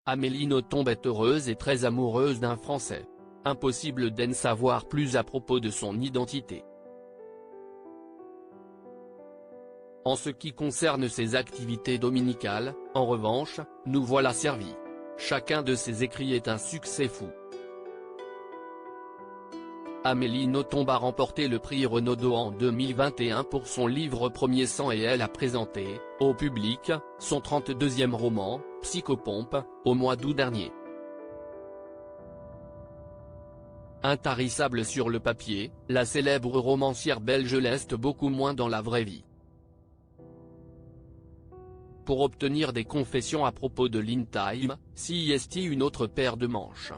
Amélie Nothomb est heureuse et très amoureuse d'un Français. Impossible d'en savoir plus à propos de son identité. En ce qui concerne ses activités dominicales, en revanche, nous voilà servis. Chacun de ses écrits est un succès fou. Amélie Nothomb a remporté le prix Renaudot en 2021 pour son livre Premier sang et elle a présenté, au public, son 32e roman, Psychopompe, au mois d'août dernier. Intarissable sur le papier, la célèbre romancière belge l'est beaucoup moins dans la vraie vie. Pour obtenir des confessions à propos de l'InTime, CIST une autre paire de manches.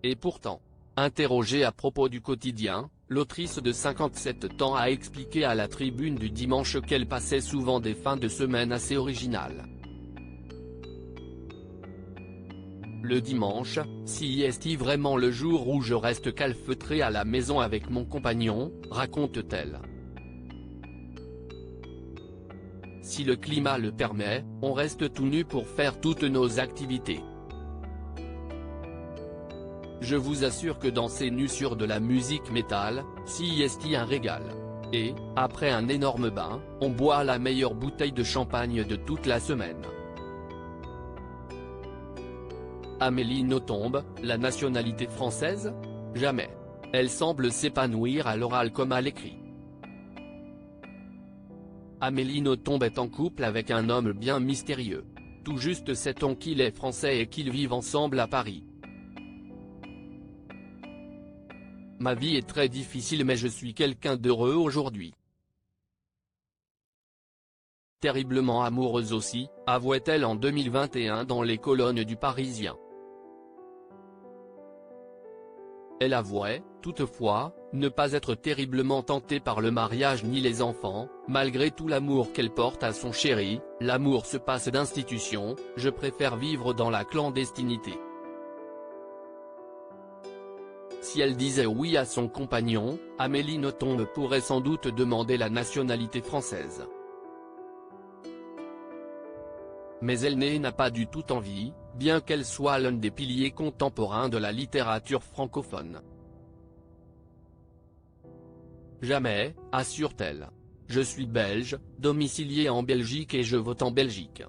Et pourtant, interrogée à propos du quotidien, l'autrice de 57 ans a expliqué à la Tribune du Dimanche qu'elle passait souvent des fins de semaine assez originales. Le dimanche, CIST vraiment le jour où je reste calfeutrée à la maison avec mon compagnon, raconte-t-elle. Si le climat le permet, on reste tout nu pour faire toutes nos activités. Je vous assure que danser nu sur de la musique métal, CIST un régal. Et, après un énorme bain, on boit la meilleure bouteille de champagne de toute la semaine. Amélie Nothomb, la nationalité française ? Jamais. Elle semble s'épanouir à l'oral comme à l'écrit. Amélie Nothomb est en couple avec un homme bien mystérieux. Tout juste sait-on qu'il est français et qu'ils vivent ensemble à Paris. Ma vie est très difficile mais je suis quelqu'un d'heureux aujourd'hui. Terriblement amoureuse aussi, avouait-elle en 2021 dans les colonnes du Parisien. Elle avouait, toutefois, ne pas être terriblement tentée par le mariage ni les enfants, malgré tout l'amour qu'elle porte à son chéri. L'amour se passe d'institution, je préfère vivre dans la clandestinité. Si elle disait oui à son compagnon, Amélie Nothomb pourrait sans doute demander la nationalité française. Mais elle n'a pas du tout envie, bien qu'elle soit l'un des piliers contemporains de la littérature francophone. Jamais, assure-t-elle. Je suis belge, domiciliée en Belgique et je vote en Belgique.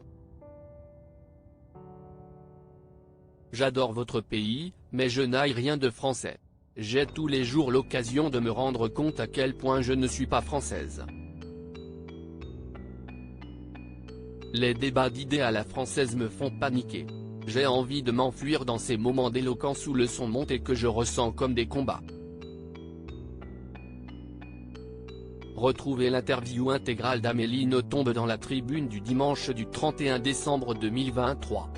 J'adore votre pays, mais je n'ai rien de français. J'ai tous les jours l'occasion de me rendre compte à quel point je ne suis pas française. Les débats d'idées à la française me font paniquer. J'ai envie de m'enfuir dans ces moments d'éloquence où le son monte et que je ressens comme des combats. Retrouvez l'interview intégrale d'Amélie Nothomb dans la Tribune du dimanche du 31 décembre 2023.